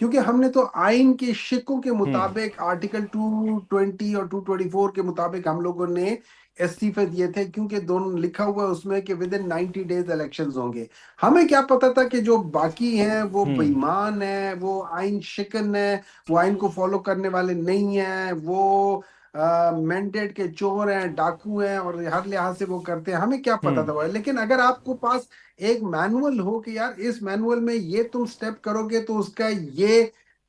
کیونکہ ہم نے تو آئین کے شکوں کے مطابق آرٹیکل 220 اور 224 کے مطابق ہم لوگوں نے استعفے دیے تھے، کیونکہ دونوں لکھا ہوا ہے اس میں کہ ود ان 90 days الیکشنز ہوں گے. ہمیں کیا پتا تھا کہ جو باقی ہیں وہ بے ایمان ہیں، وہ آئین شکن ہیں، وہ آئین کو فالو کرنے والے نہیں ہیں، وہ مینڈیٹ کے چور ہیں، ڈاکو ہیں، اور ہر لحاظ سے وہ کرتے ہیں. ہمیں کیا پتا تھا. لیکن اگر آپ کو پاس ایک مینول ہو کہ یار اس مینول میں یہ تم سٹیپ کرو گے تو اس کا یہ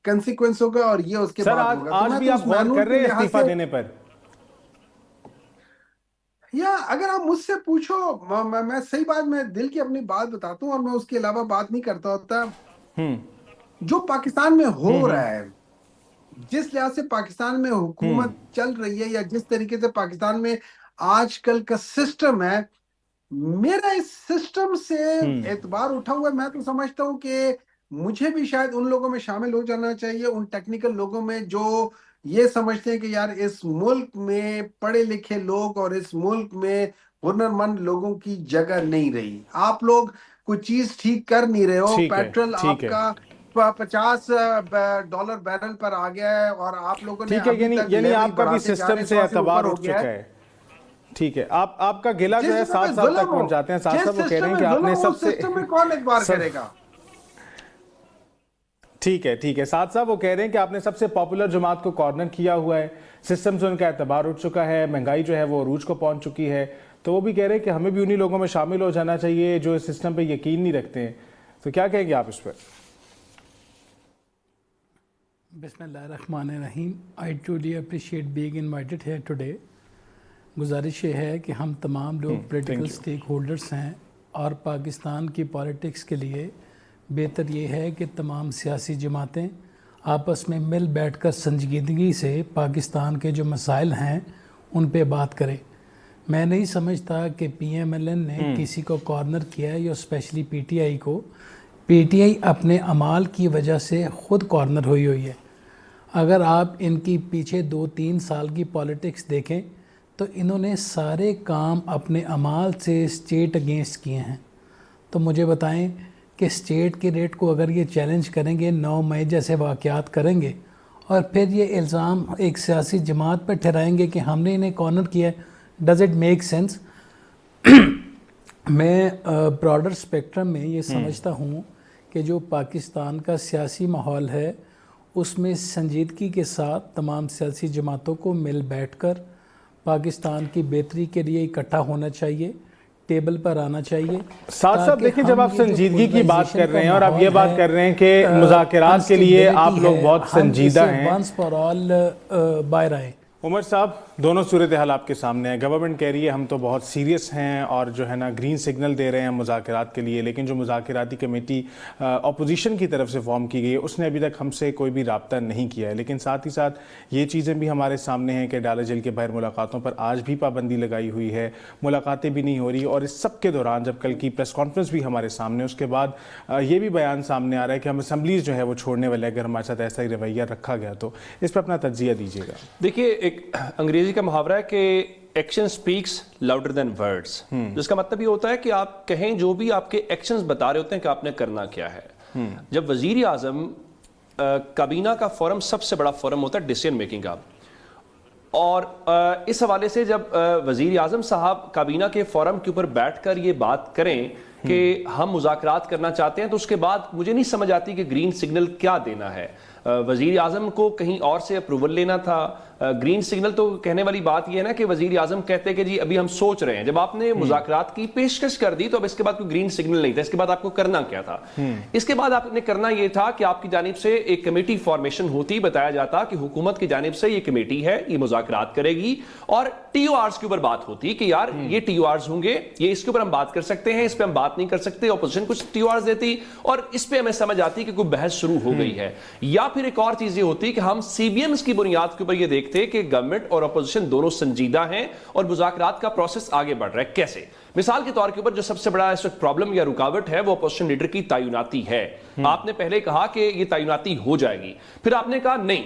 کنسیکوینس ہوگا اور یہ اس کے سر بعد ہوگا. آج بھی آپ غور کر رہے ہیں استعفیٰ دینے پر؟ یا اگر آپ مجھ سے پوچھو، میں صحیح بات، میں دل کی اپنی بات بتاتا ہوں اور میں اس کے علاوہ بات نہیں کرتا ہوتا. جو پاکستان میں ہو رہا ہے، جس لحاظ سے پاکستان میں حکومت چل رہی ہے، یا جس طریقے سے پاکستان میں آج کل کا سسٹم ہے، میرا اس سسٹم سے اعتبار اٹھا ہوا ہے. میں تو سمجھتا ہوں کہ مجھے بھی شاید ان لوگوں میں شامل ہو جانا چاہیے، ان ٹیکنیکل لوگوں میں جو یہ سمجھتے ہیں کہ یار اس ملک میں پڑھے لکھے لوگ اور اس ملک میں ہنرمند لوگوں کی جگہ نہیں رہی. آپ لوگ کوئی چیز ٹھیک کر نہیں رہے ہو. پیٹرول آپ کا $50 بیرل پر آ گیا ہے، اور آپ لوگوں نے ابھی تک یعنی لیوی آپ کا بھی بڑھاتے جا سسٹم رہے سے اعتبار اٹھ چکا ہے. ٹھیک ہے، آپ کا گلہ جو ہے 7 سال تک پہنچ جاتے ہیں. صاحب وہ کہہ رہے ہیں کہ آپ نے سب سے سسٹم میں کون اعتبار کرے گا. ٹھیک ہے صاحب وہ کہہ رہے ہیں کہ آپ نے سب سے پاپولر جماعت کو کارنر کیا ہوا ہے، سسٹم سے ان کا اعتبار اٹھ چکا ہے، مہنگائی جو ہے وہ عروج کو پہنچ چکی ہے. تو وہ بھی کہہ رہے ہیں کہ ہمیں بھی انہی لوگوں میں شامل ہو جانا چاہیے جو اس سسٹم پہ یقین نہیں رکھتے ہیں. تو کیا کہیں گے آپ اس پر؟ بسم اللہ الرحمن الرحیم. I truly appreciate being invited here today. گزارش یہ ہے کہ ہم تمام لوگ پولیٹیکل اسٹیک ہولڈرز ہیں، اور پاکستان کی پالیٹکس کے لیے بہتر یہ ہے کہ تمام سیاسی جماعتیں آپس میں مل بیٹھ کر سنجیدگی سے پاکستان کے جو مسائل ہیں ان پہ بات کریں. میں نہیں سمجھتا کہ پی ایم ایل این نے کسی کو کارنر کیا ہے، یا اسپیشلی پی ٹی آئی کو. پی ٹی آئی اپنے اعمال کی وجہ سے خود کارنر ہوئی ہے. اگر آپ ان کی پیچھے 2-3 سال کی پالیٹکس دیکھیں تو انہوں نے سارے کام اپنے اعمال سے اسٹیٹ اگینسٹ کیے ہیں. تو مجھے بتائیں کہ اسٹیٹ کے ریٹ کو اگر یہ چیلنج کریں گے، 9 مئی جیسے واقعات کریں گے، اور پھر یہ الزام ایک سیاسی جماعت پر ٹھہرائیں گے کہ ہم نے انہیں کارنر کیا ہے، ڈز اٹ میک سینس؟ میں براڈر اسپیکٹرم میں یہ سمجھتا ہوں کہ جو پاکستان کا سیاسی ماحول ہے اس میں سنجیدگی کے ساتھ تمام سیاسی جماعتوں کو مل بیٹھ کر پاکستان کی بہتری کے لیے اکٹھا ہونا چاہیے، ٹیبل پر آنا چاہیے. صاحب دیکھیں، جب آپ سنجیدگی کی بات کر رہے ہیں اور آپ یہ بات کر رہے ہیں کہ مذاکرات کے لیے آپ لوگ بہت سنجیدہ ہیں، ونس فار آل باہر آئیں. عمر صاحب دونوں صورتحال آپ کے سامنے ہے. گورنمنٹ کہہ رہی ہے ہم تو بہت سیریس ہیں اور جو ہے نا گرین سگنل دے رہے ہیں مذاکرات کے لیے، لیکن جو مذاکراتی کمیٹی اپوزیشن کی طرف سے فارم کی گئی ہے اس نے ابھی تک ہم سے کوئی بھی رابطہ نہیں کیا ہے. لیکن ساتھ ہی ساتھ یہ چیزیں بھی ہمارے سامنے ہیں کہ ڈالر جیل کے باہر ملاقاتوں پر آج بھی پابندی لگائی ہوئی ہے، ملاقاتیں بھی نہیں ہو رہی. اور اس سب کے دوران جب کل کی پریس کانفرنس بھی ہمارے سامنے، اس کے بعد یہ بھی بیان سامنے آ رہا ہے کہ ہم اسمبلیز جو ہے وہ چھوڑنے والے، اگر ہمارے ساتھ ایسا ہی رویہ رکھا گیا تو اس پہ اپنا تجزیہ دیجیے گا. دیکھیے، ایک انگریزی کا محاورہ ہے کہ action specs louder than words, جس کا مطلب یہ ہوتا ہے کہ آپ کہیں جو بھی آپ کے ایکشنز بتا رہے ہوتے ہیں کہ آپ نے کرنا کیا ہے. جب وزیر اعظم کابینہ کا فورم سب سے بڑا فورم ہوتا ہے ڈیسیژن میکنگ کا، اور اس حوالے سے جب وزیر اعظم صاحب کابینہ کے فورم کے اوپر بیٹھ کر یہ بات کریں کہ ہم مذاکرات کرنا چاہتے ہیں، تو اس کے بعد مجھے نہیں سمجھ آتی کہ گرین سگنل کیا دینا ہے. وزیر اعظم کو کہیں اور سے اپروول لینا تھا. گرین سگنل تو کہنے والی بات یہ ہے نا کہ وزیر اعظم کہتے کہ جی ابھی ہم سوچ رہے ہیں. جب آپ نے مذاکرات کی پیشکش کر دی تو اب اس کے بعد کوئی گرین سگنل نہیں تھا. اس کے بعد آپ کو کرنا کیا تھا؟ اس کے بعد آپ نے کرنا یہ تھا کہ آپ کی جانب سے ایک کمیٹی فارمیشن ہوتی، بتایا جاتا کہ حکومت کی جانب سے یہ کمیٹی ہے، یہ مذاکرات کرے گی، اور ٹی او آرز کے اوپر بات ہوتی کہ یار یہ ٹی او آرز ہوں گے، یہ اس کے اوپر ہم بات کر سکتے ہیں، اس پہ ہم بات نہیں کر سکتے. اپوزیشن کچھ ٹی او آرز دیتی اور اس پہ ہمیں سمجھ آتی کہ کوئی بحث شروع ہو گئی ہے. یا پھر ایک اور چیز یہ ہوتی کہ ہم سی بی ایمز کی بنیاد کے اوپر یہ دیکھتے کہ گورنمنٹ اور اپوزیشن دونوں سنجیدہ ہیں اور مذاکرات کا پروسیس آگے بڑھ رہا ہے. کیسے؟ مثال کے طور کے اوپر جو سب سے بڑا اس وقت پرابلم یا رکاوٹ ہے وہ اپوزیشن لیڈر کی تعیناتی ہے. آپ نے پہلے کہا کہ یہ تعیناتی ہو جائے گی، پھر آپ نے کہا نہیں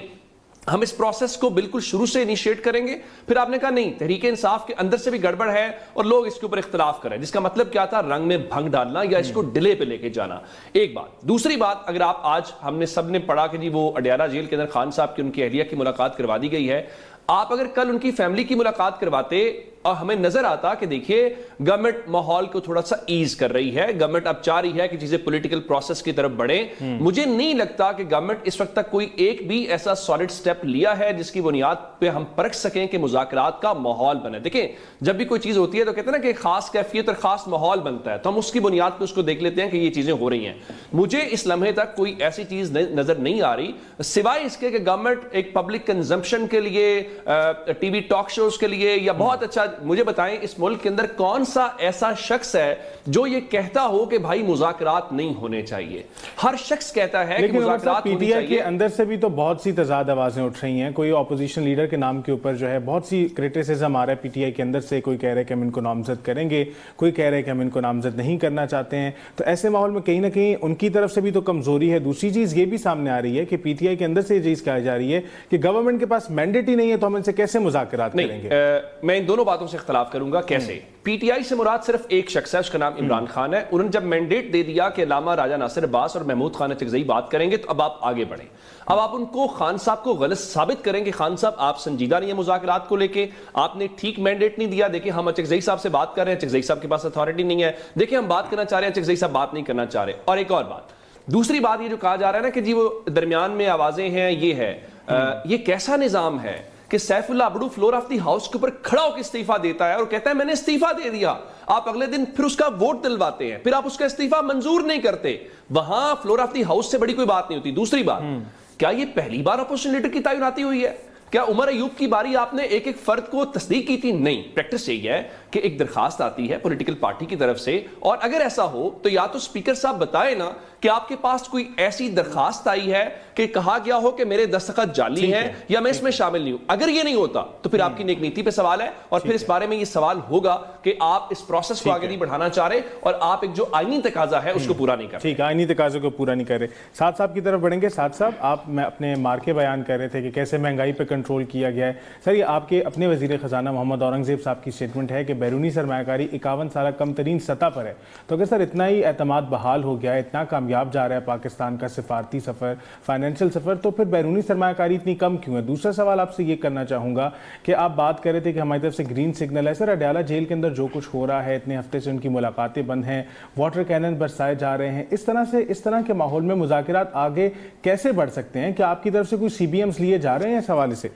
ہم اس پروسیس کو بالکل شروع سے انیشیٹ کریں گے. پھر آپ نے کہا نہیں, تحریک انصاف کے اندر سے بھی گڑبڑ ہے اور لوگ اس کے اوپر اختلاف کریں, جس کا مطلب کیا تھا, رنگ میں بھنگ ڈالنا یا اس کو ڈیلے پہ لے کے جانا. ایک بات. دوسری بات, اگر آپ آج ہم نے سب نے پڑھا کہ جی وہ اڈیالہ جیل کے اندر خان صاحب کی ان کی اہلیہ کی ملاقات کروا دی گئی ہے, آپ اگر کل ان کی فیملی کی ملاقات کرواتے اور ہمیں نظر آتا کہ دیکھیے گورنمنٹ ماحول کو تھوڑا سا ایز کر رہی ہے, گورنمنٹ اب چاہ رہی ہے کہ چیزیں پولیٹیکل پروسیس کی طرف بڑھیں. مجھے نہیں لگتا کہ گورنمنٹ اس وقت تک کوئی ایک بھی ایسا سالڈ سٹیپ لیا ہے جس کی بنیاد پہ ہم پرکھ سکیں کہ مذاکرات کا ماحول بنے. دیکھیں جب بھی کوئی چیز ہوتی ہے تو کہتے ہیں نا کہ خاص کیفیت اور خاص ماحول بنتا ہے, تو ہم اس کی بنیاد پہ اس کو دیکھ لیتے ہیں کہ یہ چیزیں ہو رہی ہیں. مجھے اس لمحے تک کوئی ایسی چیز نظر نہیں آ رہی سوائے اس کے کہ گورنمنٹ ایک پبلک کنزمپشن کے لیے, ٹی وی ٹاک شوز کے لیے, یا بہت اچھا مجھے بتائیں اس ملک کے اندر کون سا ایسا شخص ہے جو یہ کہتا ہو کہ بھائی مذاکرات نہیں ہونے چاہیے. ہر شخص کہتا ہے کہ مذاکرات پی ٹی آئی کے اندر سے بھی تو بہت سی تضاد آوازیں اٹھ رہی ہیں. کوئی اپوزیشن لیڈر کے نام کے اوپر جو ہے بہت سی کرٹیسزم آ رہا ہے پی ٹی آئی کے اندر سے. کوئی کہہ رہا ہے کہ ہم ان کو نامزد کریں گے, کوئی کہہ رہا ہے کہ ہم ان کو نامزد نہیں کرنا چاہتے ہیں. تو ایسے ماحول میں کہیں نہ کہیں ان کی طرف سے بھی تو کمزوری ہے. دوسری چیز یہ بھی سامنے آ رہی ہے کہ پی ٹی آئی کے اندر سے یہ چیز کہی جا رہی ہے کہ گورنمنٹ کے پاس مینڈیٹ ہی نہیں ہے, تو ہم ان سے کیسے مذاکرات کریں گے. میں ان دونوں باتوں سے اختلاف کروں گا. کیسے؟ پی ٹی آئی سے مراد صرف ایک شخص ہے, اس کا نام عمران خان ہے. انہوں نے جب مینڈیٹ دے دیا کہ علامہ راجہ ناصر عباس اور محمود خان اچکزئی بات کریں گے, تو اب آپ آگے بڑھیں. اب آپ ان کو, خان صاحب کو غلط ثابت کریں کہ خان صاحب آپ سنجیدہ نہیں ہیں مذاکرات کو لے کے, آپ نے ٹھیک مینڈیٹ نہیں دیا. دیکھیں ہم اچکزئی صاحب سے بات کر رہے ہیں, اچکزئی صاحب کے پاس اتھارٹی نہیں ہے. دیکھیں ہم بات کرنا چاہ رہے ہیں, اچکزئی صاحب بات نہیں کرنا چاہ رہے. اور ایک اور بات, دوسری بات یہ جو کہا جا رہا ہے نا کہ جی وہ درمیان میں آوازیں ہیں, یہ ہے, یہ کیسا نظام ہے کہ Saif Ullah Abro floor of the house کے اوپر کھڑا ہو کے استعفیٰ دیتا ہے اور کہتا ہے میں نے استعفیٰ دے دیا. آپ اگلے دن پھر اس کا ووٹ دلواتے ہیں, پھر آپ اس کا استعفیٰ منظور نہیں کرتے. وہاں فلور آف دی ہاؤس سے بڑی کوئی بات نہیں ہوتی. دوسری بات, کیا یہ پہلی بار اپوزیشن لیڈر کی تعیناتی ہوئی ہے؟ کیا عمر ایوب کی باری آپ نے ایک ایک فرد کو تصدیق کی تھی؟ نہیں. پریکٹس یہی ہے کہ ایک درخواست آتی ہے پولیٹیکل پارٹی کی طرف سے, اور اگر ایسا ہو تو یا تو اسپیکر صاحب بتائیں نا کہ آپ کے پاس کوئی ایسی درخواست آئی ہے کہ کہا گیا ہو کہ میرے دستخط جعلی ہیں یا میں اس میں شامل نہیں ہوں. اگر یہ نہیں ہوتا تو پھر آپ کی نیک نیتی پہ سوال ہے, اور پھر اس بارے میں یہ سوال ہوگا کہ آپ اس پروسیس کو آگے نہیں بڑھانا چاہ رہے اور آپ ایک جو آئینی تقاضا ہے اس کو پورا نہیں کر رہے. ٹھیک ہے, آئینی تقاضے کو پورا نہیں کر رہے. سعد صاحب کی طرف بڑھیں گے. سعد صاحب, آپ میں اپنے مارکے بیان کر رہے تھے کہ کیسے مہنگائی پہ کنٹرول کیا گیا ہے. سر یہ آپ کے اپنے وزیر خزانہ محمد اورنگزیب صاحب کی سٹیٹمنٹ ہے کہ بیرونی سرمایہ کاری 51 سالہ کم ترین سطح پر ہے. تو اگر سر اتنا ہی اعتماد بحال ہو گیا ہے, اتنا کامیاب جا رہا ہے پاکستان کا سفارتی سفر, فائنینشیل سفر, تو پھر بیرونی سرمایہ کاری اتنی کم کیوں ہے؟ دوسرا سوال آپ سے یہ کرنا چاہوں گا کہ آپ بات کر رہے تھے کہ ہماری طرف سے گرین سگنل ہے. سر اڈیالہ جیل کے اندر جو کچھ ہو رہا ہے, اتنے ہفتے سے ان کی ملاقاتیں بند ہیں, واٹر کینن برسائے جا رہے ہیں, اس طرح کے ماحول میں مذاکرات آگے کیسے بڑھ سکتے ہیں؟ کیا آپ کی طرف سے کوئی سی بی ایمز لیے جا رہے ہیں اس حوالے سے؟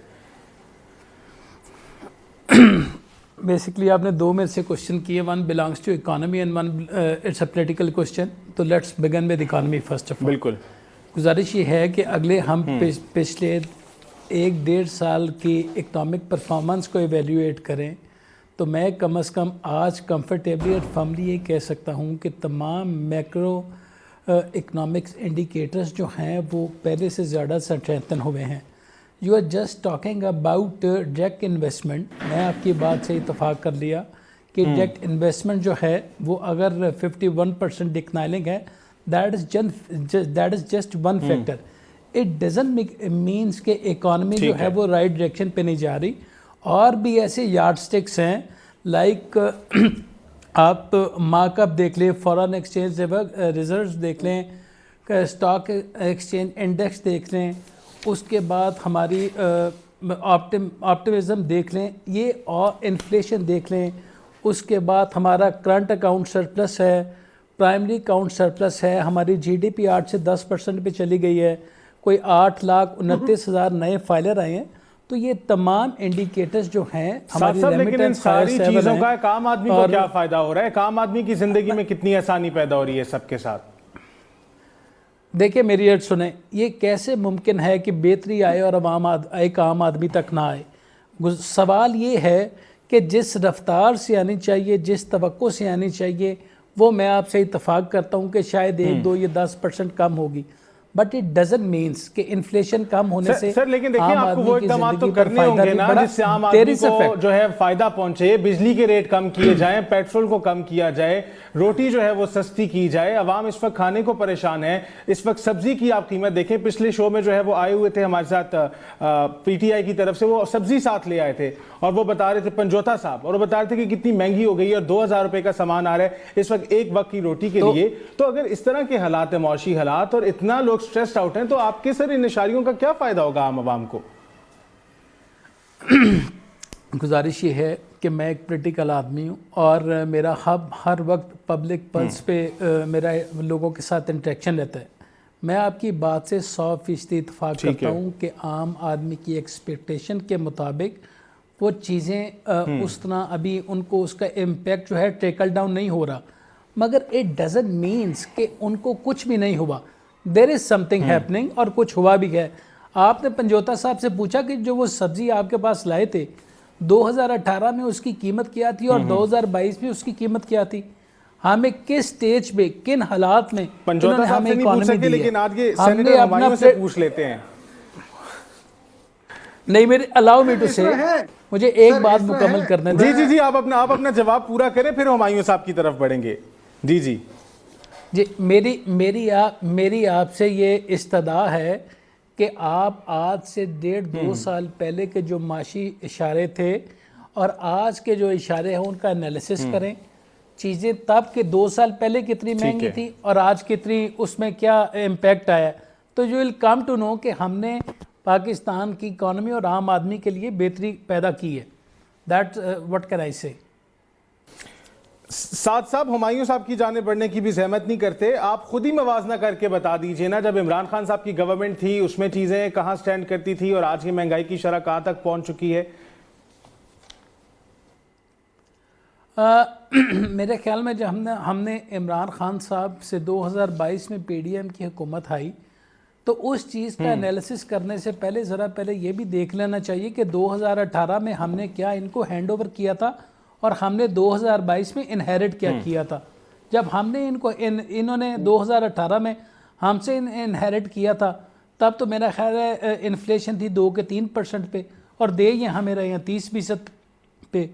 بیسکلی آپ نے دو میں سے کوشچن کیے, one belongs to economy and one it's a political question. تو let's begin with economy first of all. بالکل. گزارش یہ ہے کہ اگلے ہم پچھلے 1-1.5 سال کی اکنامک پرفارمنس کو ایویلیویٹ کریں تو میں کم از کم آج کمفرٹیبلی اور فرملی یہ کہہ سکتا ہوں کہ تمام میکرو اکنامکس انڈیکیٹرز جو ہیں وہ پہلے سے زیادہ سٹرینتھن ہوئے ہیں. You are just talking about direct investment. میں آپ کی بات سے اتفاق کر لیا کہ ڈائریکٹ انویسٹمنٹ جو ہے وہ اگر 51% ڈکلائننگ ہے, that is just one factor. It doesn't means کہ اکانومی جو ہے وہ رائٹ ڈائریکشن پہ نہیں جا رہی. اور بھی ایسے یارڈ سٹکس ہیں لائک آپ مارک اپ دیکھ لیں, فارن ایکسچینج ریزروز دیکھ لیں, اسٹاک ایکسچینج انڈیکس دیکھ لیں, اس کے بعد ہماری آپٹمزم دیکھ لیں, یہ اور انفلیشن دیکھ لیں, اس کے بعد ہمارا کرنٹ اکاؤنٹ سرپلس ہے, پرائمری اکاؤنٹ سرپلس ہے, ہماری جی ڈی پی 8 سے 10% پہ چلی گئی ہے, کوئی 8,29,000 نئے فائلر آئے ہیں. تو یہ تمام انڈیکیٹرز جو ہیں ہماری لیکن ان ساری چیزوں کا ایک عام آدمی کو کیا فائدہ ہو رہا ہے؟ ایک عام آدمی کی زندگی میں کتنی آسانی پیدا ہو رہی ہے سب کے ساتھ؟ دیکھیں میری عرض سنیں, یہ کیسے ممکن ہے کہ بہتری آئے اور ایک عام آدمی تک نہ آئے؟ سوال یہ ہے کہ جس رفتار سے آنی چاہیے, جس توقع سے آنی چاہیے, وہ میں آپ سے اتفاق کرتا ہوں کہ شاید 1, 2 یا 10% کم ہوگی. بٹ اٹ ڈزنٹ مینس کہ انفلیشن کم ہونے سے سر لیکن دیکھیں آپ کو وہ اقدامات تو کرنے ہوں گے نا جس سے عام آدمی کو جو ہے فائدہ پہنچے. بجلی کے ریٹ کم کیے جائیں, پیٹرول کو کم کیا جائے, روٹی جو ہے وہ سستی کی جائے. عوام اس وقت کھانے کو پریشان ہے. اس وقت سبزی کی آپ قیمت دیکھیں, پچھلے شو میں جو ہے وہ آئے ہوئے تھے ہمارے ساتھ پی ٹی آئی کی طرف سے, وہ سبزی ساتھ لے آئے تھے اور وہ بتا رہے تھے پنجوتا صاحب, اور وہ بتا رہے تھے کہ کتنی مہنگی ہو گئی ہے اور 2000 روپے کا سامان آ رہا ہے اس وقت ایک وقت کی روٹی کے لیے. تو اگر اس طرح کے حالات ہیں, معاشی حالات, اور اتنا لوگ سٹریسڈ آؤٹ ہیں, تو آپ کے سر ان اشاریوں کا کیا فائدہ ہوگا عام عوام کو؟ گزارش یہ ہے کہ میں ایک پولیٹیکل آدمی ہوں اور میرا ہر وقت پبلک پلس پہ میرا لوگوں کے ساتھ انٹریکشن رہتا ہے. میں آپ کی بات سے 100% اتفاق کرتا ہوں کہ عام آدمی کی ایکسپیکٹیشن کے مطابق وہ چیزیں اس طرح ابھی ان کو اس کا امپیکٹ جو ہے ٹریکل ڈاؤن نہیں ہو رہا, مگر اٹ ڈزنٹ مینس کہ ان کو کچھ بھی نہیں ہوا. دیر از سم تھنگ ہیپننگ, اور کچھ ہوا بھی ہے. آپ نے پنجوتا صاحب سے پوچھا کہ جو وہ سبزی آپ کے پاس لائے تھے 2018 میں اس کی قیمت کیا تھی اور 2022 میں اس کی قیمت کیا تھی؟ ہمیں کس سٹیج پہ, کن حالات میں پنجوتا صاحب سے نہیں پوچھ سکے, لیکن آج یہ سینیٹر ہمایوں سے پوچھ لیتے ہیں. نہیں, میرے الاؤ می ٹو سے, مجھے ایک بات مکمل کرنے دیں. جی آپ اپنا جواب پورا کریں, پھر ہمایوں صاحب کی طرف بڑھیں گے. جی میری آپ سے یہ استدعا ہے کہ آپ آج سے 1.5-2 سال پہلے کے جو معاشی اشارے تھے اور آج کے جو اشارے ہیں ان کا انالیسس کریں. چیزیں تب کہ 2 سال پہلے کتنی مہنگی تھی اور آج کتنی, اس میں کیا امپیکٹ آیا, تو you will come to know کہ ہم نے پاکستان کی اکانومی اور عام آدمی کے لیے بہتری پیدا کی ہے. دیٹ واٹ کین آئی سے. ساتھ صاحب ہمایوں صاحب کی جانب بڑھنے کی بھی زحمت نہیں کرتے, آپ خود ہی موازنہ کر کے بتا دیجئے نا, جب عمران خان صاحب کی گورنمنٹ تھی اس میں چیزیں کہاں سٹینڈ کرتی تھی اور آج کی مہنگائی کی شرح کہاں تک پہنچ چکی ہے؟ میرے خیال میں جب ہم نے عمران خان صاحب سے 2022 میں پی ڈی ایم کی حکومت آئی تو اس چیز کا انالیسس کرنے سے پہلے یہ بھی دیکھ لینا چاہیے کہ 2018 میں ہم نے کیا ان کو ہینڈ اوور کیا تھا اور ہم نے 2022 میں انہیرٹ کیا تھا. جب ہم نے انہوں نے 2018 میں ہم سے انہیرٹ کیا تھا تب تو میرا خیال ہے انفلیشن تھی 2-3% پہ, اور دے یہ ہمیں رہے ہیں 30% پہ.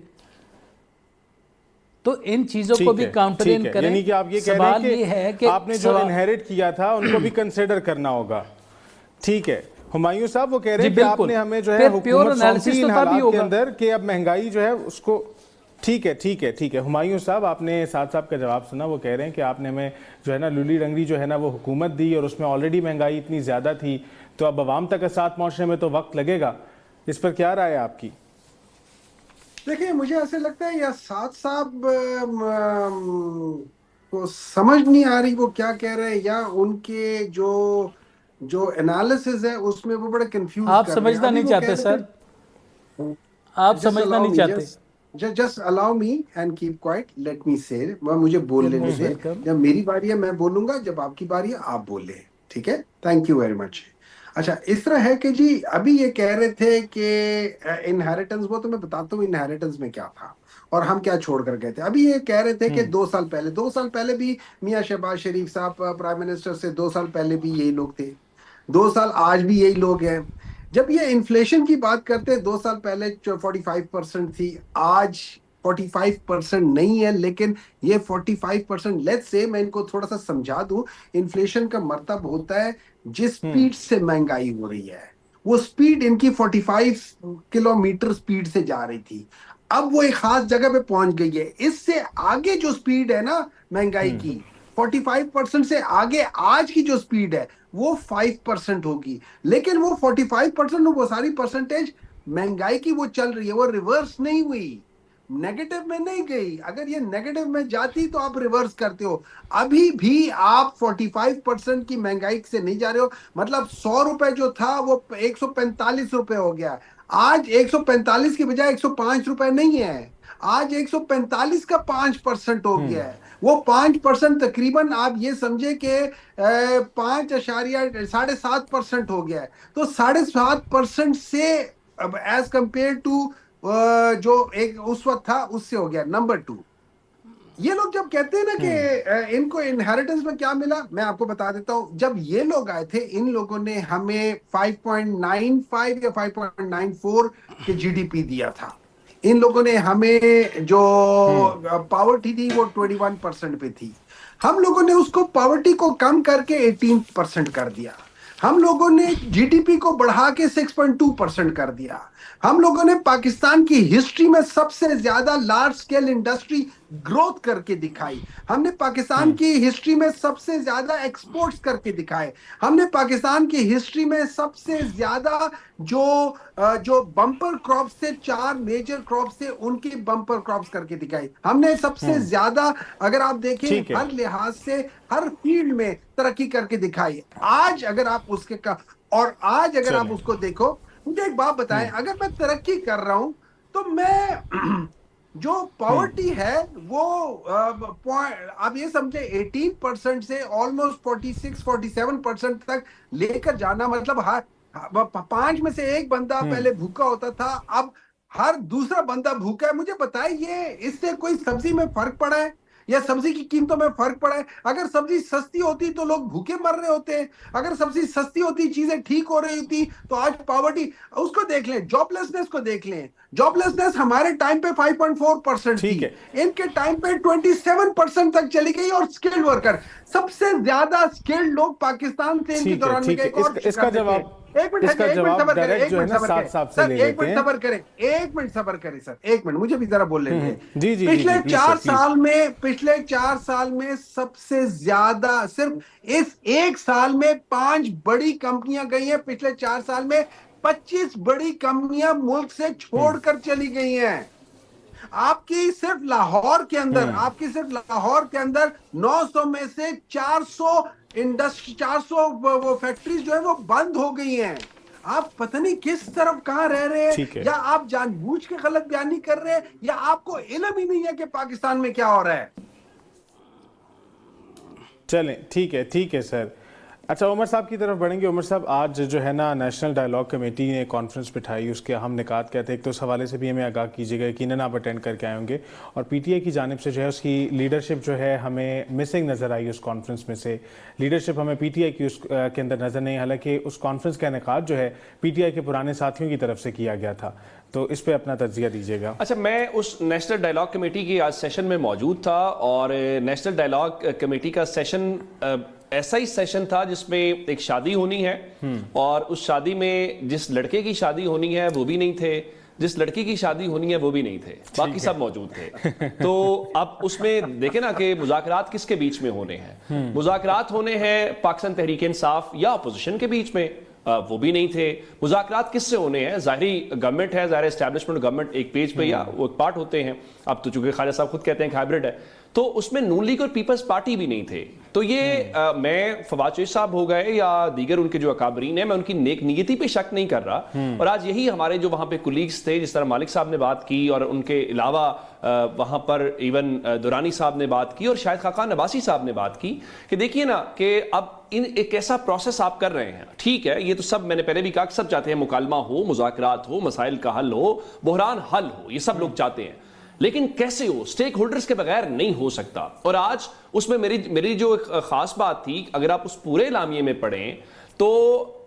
تو ان چیزوں کو بھی کاؤنٹرین کریں. یعنی کہ آپ یہ کہہ رہے ہیں کہ آپ نے جو انہیرٹ کیا تھا ان کو بھی کنسیڈر کرنا ہوگا. ٹھیک ہے ہمایوں صاحب, وہ کہہ رہے ہیں کہ آپ نے ہمیں جو ہے حکومت سونپی ان حالات کے اندر کہ اب مہنگائی جو ہے اس کو. ٹھیک ہے ہمایوں صاحب, آپ نے ساتھ صاحب کا جواب سنا. وہ کہہ رہے ہیں کہ آپ نے ہمیں جو ہے نا لولی ڈنگری جو ہے نا وہ حکومت دی اور اس میں آلریڈی مہنگائی اتنی زیادہ تھی, تو اب عوام تک ساتھ پہنچنے میں تو وقت لگے گا. اس پر کیا رائے ہے آپ کی؟ دیکھیں مجھے ایسے لگتا ہے یا ساتھ صاحب کو سمجھ نہیں آ رہی وہ کیا کہہ رہے ہیں, یا ان کے جو انالیسز ہے اس میں وہ بڑے کنفیوز کر رہے ہیں. آپ سمجھنا نہیں چاہتے سر, آپ سمجھنا نہیں چاہتے. Just allow me and keep quiet. Let me say. مجھے بولنے دیں. جب میری باری ہے میں بولوں گا, جب آپ کی باری ہے آپ بولیں. ٹھیک ہے, تھینک یو ویری مچ. اچھا اس طرح ہے کہ جی ابھی یہ کہہ رہے تھے کہ انہیریٹنس, وہ تو میں بتاتا ہوں انہیریٹنس میں کیا تھا اور ہم کیا چھوڑ کر گئے تھے. ابھی یہ کہہ رہے تھے کہ 2 سال پہلے بھی میاں شہباز شریف صاحب پرائم منسٹر سے 2 سال پہلے بھی یہی لوگ تھے, 2 سال آج بھی یہی لوگ ہیں. جب یہ انفلیشن کی بات کرتے ہیں 2 سال پہلے 45% تھی, آج 45% نہیں ہے, لیکن یہ 45% لیٹس سے میں ان کو تھوڑا سا سمجھا دوں. انفلیشن کا مرتب ہوتا ہے جس سپیڈ سے مہنگائی ہو رہی ہے, وہ سپیڈ ان کی 45 کلومیٹر سپیڈ سے جا رہی تھی, اب وہ ایک خاص جگہ پہ پہنچ گئی ہے. اس سے آگے جو سپیڈ ہے نا مہنگائی کی 45% سے آگے آج کی جو سپیڈ ہے وہ 5% ہوگی, لیکن وہ 45% وہ ساری پرسنٹیج مہنگائی کی وہ چل رہی ہے, وہ ریورس نہیں ہوئی, نیگیٹو میں نہیں گئی. اگر یہ نیگیٹو میں جاتی تو آپ ریورس کرتے ہو. ابھی بھی آپ 45% کی مہنگائی سے نہیں جا رہے ہو, مطلب 100 روپے جو تھا وہ 145 روپے ہو گیا. آج 145 کی بجائے 105 روپے نہیں ہے, آج 145 کا 5% ہو گیا ہے. وہ 5% تقریباً آپ یہ سمجھے کہ 5.7% ہو گیا ہے. تو 7.5% سے ایز کمپیئر ٹو جو ایک اس وقت تھا اس سے ہو گیا. نمبر 2 یہ لوگ جب کہتے ہیں نا کہ ان کو انہیریٹنس میں کیا ملا، میں آپ کو بتا دیتا ہوں. جب یہ لوگ آئے تھے ان لوگوں نے ہمیں 5.95 یا 5.94 کے جی ڈی پی دیا تھا. ان لوگوں نے ہمیں جو پاورٹی تھی وہ 21% پہ تھی. ہم لوگوں نے اس کو پاورٹی کو کم کر کے 18% کر دیا. ہم لوگوں نے جی ڈی پی کو بڑھا کے 6.2% کر دیا. ہم لوگوں نے پاکستان کی ہسٹری میں سب سے زیادہ لارج سکیل انڈسٹری گروتھ کر کے دکھائی. ہم نے پاکستان کی ہسٹری میں سب سے زیادہ ایکسپورٹس کر کے دکھائے. ہم نے پاکستان کی ہسٹری میں سب سے زیادہ جو بمپر کراپس تھے، 4 میجر کراپس تھے، ان کی بمپر کراپس کر کے دکھائی. ہم نے سب سے زیادہ، اگر آپ دیکھیں ہر لحاظ سے ہر فیلڈ میں ترقی کر کے دکھائی. آج اگر آپ اس کے اور آج اگر آپ اس کو دیکھو، مجھے ایک بات بتائیں، اگر میں ترقی کر رہا ہوں تو میں جو پاورٹی ہے وہ آپ یہ سمجھے 18% سے آلموسٹ 46-47% تک لے کر جانا، مطلب 5 میں سے 1 بندہ پہلے بھوکا ہوتا تھا، اب ہر دوسرا بندہ بھوکا ہے. مجھے بتائیں یہ اس سے کوئی سبزی میں فرق پڑا ہے یا سبزی کی قیمتوں میں فرق پڑا ہے؟ اگر سبزی سستی ہوتی تو لوگ بھوکے مر رہے ہوتے ہیں. اگر سبزی سستی ہوتی، چیزیں ٹھیک ہو رہی ہوتی تو آج پاورٹی، اس کو دیکھ لیں، جاب لیسنس کو دیکھ لیں. جاب لیسنس ہمارے ٹائم پہ 5.4% تھی، ان کے ٹائم پہ 27% تک چلی گئی. اور سکلڈ ورکر، سب سے زیادہ سکلڈ لوگ پاکستان سے ان کے دوران میں گئے. اس کا جواب ایک منٹ صبر کریں سر، ایک منٹ مجھے بھی ذرا بول لیتے ہیں. پچھلے 4 سال میں سب سے زیادہ، صرف اس 1 سال میں 5 بڑی کمپنیاں گئی ہیں. پچھلے 4 سال میں 25 بڑی کمپنیاں ملک سے چھوڑ کر چلی گئی ہیں. آپ کی صرف لاہور کے اندر 900 میں سے 400 وہ فیکٹریز جو ہیں وہ بند ہو گئی ہیں. آپ پتہ نہیں کس طرف کہاں رہ رہے ہیں، یا آپ جان بوجھ کے غلط بیانی کر رہے ہیں، یا آپ کو علم ہی نہیں ہے کہ پاکستان میں کیا ہو رہا ہے. چلیں ٹھیک ہے سر. اچھا عمر صاحب کی طرف بڑھیں گے. عمر صاحب، آج جو ہے نا نیشنل ڈائیلاگ کمیٹی نے کانفرنس بٹھائی، اس کے اہم نکات کیا تھے؟ ایک تو اس حوالے سے بھی ہمیں آگاہ کیجیے گا، یقیناً آپ اٹینڈ کر کے آئے ہوں گے. اور پی ٹی آئی کی جانب سے جو ہے اس کی لیڈرشپ جو ہے ہمیں مسنگ نظر آئی. اس کانفرنس میں سے لیڈرشپ ہمیں پی ٹی آئی کی اس کے اندر نظر نہیں، حالانکہ اس کانفرنس کا انعقاد جو ہے پی ٹی آئی کے پرانے ساتھیوں کی طرف سے کیا گیا تھا. تو اس پہ اپنا تجزیہ دیجیے گا. اچھا، میں اس نیشنل ڈائیلاگ کمیٹی کی آج سیشن میں موجود تھا، اور نیشنل ڈائیلاگ کمیٹی کا سیشن ایسا ہی سیشن تھا جس میں ایک شادی ہونی ہے، اور اس شادی میں جس لڑکے کی شادی ہونی ہے وہ بھی نہیں تھے، جس لڑکی کی شادی ہونی ہے وہ بھی نہیں تھے، باقی سب موجود تھے. تو اب اس میں دیکھیں نا کہ مذاکرات کس کے بیچ میں ہونے ہیں. مذاکرات ہونے ہیں پاکستان تحریک انصاف یا اپوزیشن کے بیچ میں، وہ بھی نہیں تھے. مذاکرات کس سے ہونے ہیں؟ ظاہری گورنمنٹ ہے، ظاہر اسٹیبلشمنٹ گورنمنٹ ایک پیج پہ یا وہ ایک پارٹ ہوتے ہیں. اب تو چونکہ خالد صاحب خود کہتے ہیں کہ ہائبرڈ ہے، تو اس میں نون لیگ اور پیپلز پارٹی بھی نہیں تھے. تو یہ میں فواد چودھری صاحب ہو گئے یا دیگر ان کے جو اکابرین ہیں، میں ان کی نیک نیتی پہ شک نہیں کر رہا. اور آج یہی ہمارے جو وہاں پہ کولیگز تھے، جس طرح مالک صاحب نے بات کی، اور ان کے علاوہ وہاں پر ایون دورانی صاحب نے بات کی، اور شاہد خاقان عباسی صاحب نے بات کی کہ دیکھیے نا کہ اب ایک ایسا پروسیس آپ کر رہے ہیں. ٹھیک ہے، یہ تو سب میں نے پہلے بھی کہا کہ سب چاہتے ہیں مکالمہ ہو، مذاکرات ہو، مسائل کا حل ہو، بحران حل ہو، یہ سب لوگ چاہتے ہیں، لیکن کیسے ہو؟ سٹیک ہولڈرز کے بغیر نہیں ہو سکتا. اور آج اس میں میری جو ایک خاص بات تھی، اگر آپ اس پورے اعلامیے میں پڑھیں تو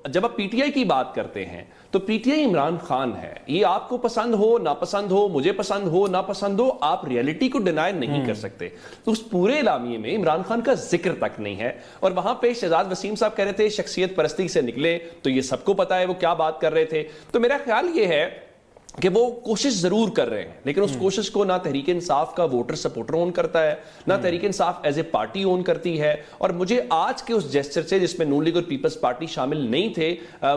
جب آپ پی ٹی آئی کی بات کرتے ہیں تو P T I Imran Khan ہے. یہ آپ کو پسند ہو ناپسند ہو، مجھے پسند ہو ناپسند ہو، آپ ریئلٹی کو ڈینائی نہیں کر سکتے. تو اس پورے اعلامیے میں عمران خان کا ذکر تک نہیں ہے. اور وہاں پہ شہزاد وسیم صاحب کہہ رہے تھے شخصیت پرستی سے نکلے، تو یہ سب کو پتا ہے وہ کیا بات کر رہے تھے. تو میرا خیال یہ ہے کہ وہ کوشش ضرور کر رہے ہیں، لیکن اس کوشش کو نہ تحریک انصاف کا ووٹر سپورٹر اون کرتا ہے، نہ Tehreek Insaf as a party اون کرتی ہے. اور مجھے آج کے اس جیسچر سے جس میں نون لیگ اور پیپلز پارٹی شامل نہیں تھے،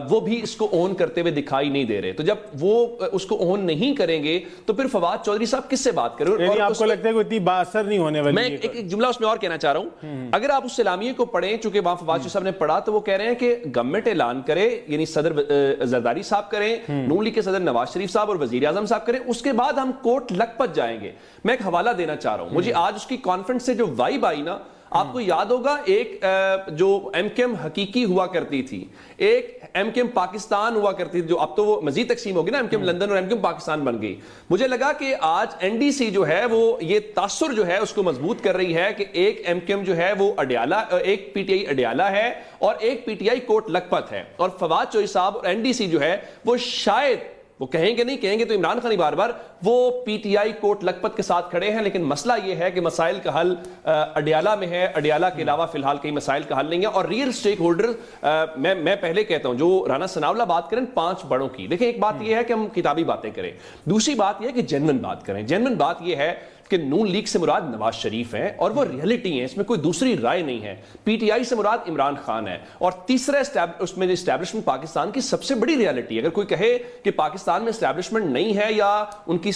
وہ بھی اس کو اون کرتے ہوئے دکھائی نہیں دے رہے. تو جب وہ اس کو اون نہیں کریں گے تو پھر فواد چودھری صاحب کس سے بات کریں؟ یعنی آپ کو لگتا ہے کہ اتنی باثر نہیں ہونے والی؟ میں ایک جملہ اس میں اور کہنا چاہ رہا ہوں. اگر آپ اس اعلامیے کو پڑھیں، چونکہ وہاں فواد چودھری صاحب نے پڑھا، تو وہ کہہ رہے ہیں کہ گورنمنٹ اعلان کرے، یعنی صدر زرداری صاحب کریں، نون لیگ کے صدر نواز شریف صاحب اور وزیر اعظم صاحب کریں، اس کے بعد ہم کوٹ لکھپت جائیں گے. میں ایک حوالہ دینا چاہ رہا ہوں. مجھے آج اس کی کانفرنس سے جو وائب آئی نا، آپ کو یاد ہوگا ایک جو ایم کیم حقیقی ہوا کرتی تھی، ایک ایم کیم پاکستان ہوا کرتی تھی، جو اب تو وہ مزید تقسیم ہوگی نا، ایم کیم لندن اور ایم کیم پاکستان بن گئی. مجھے لگا کہ آج این ڈی سی جو ہے وہ یہ تاثر جو ہے اس کو مضبوط کر رہی ہے کہ ایک ایم کیم جو ہے وہ اڈیالہ، ایک پی ٹی آئی اڈیالہ ہے اور ایک P T I Kot Lakhpat ہے، اور فواد چوہدری صاحب اور این ڈی سی جو ہے وہ شاید وہ کہیں گے نہیں، کہیں گے تو عمران خان بار بار، وہ P T I Kot Lakhpat کے ساتھ کھڑے ہیں. لیکن مسئلہ یہ ہے کہ مسائل کا حل اڈیالہ میں ہے، اڈیالہ کے علاوہ فی الحال کئی مسائل کا حل نہیں ہے. اور ریئل سٹیک ہولڈر، میں پہلے کہتا ہوں، جو رانا ثناءاللہ بات کریں 5 بڑوں کی، دیکھیں ایک بات یہ ہے کہ ہم کتابی باتیں کریں، دوسری بات یہ ہے کہ جینوئن بات کریں. جینوئن بات یہ ہے کہ نون لیگ سے مراد نواز شریف ہیں اور وہ ریئلٹی ہیں، اس میں کوئی دوسری رائے نہیں ہے. پی ٹی آئی سے مراد عمران خان ہے، اور تیسرا اس میں اسٹیبلشمنٹ پاکستان کی سب سے بڑی ریئلٹی ہے. اگر کوئی کہے کہ پاکستان میں اسٹیبلشمنٹ نہیں ہے یا ان کی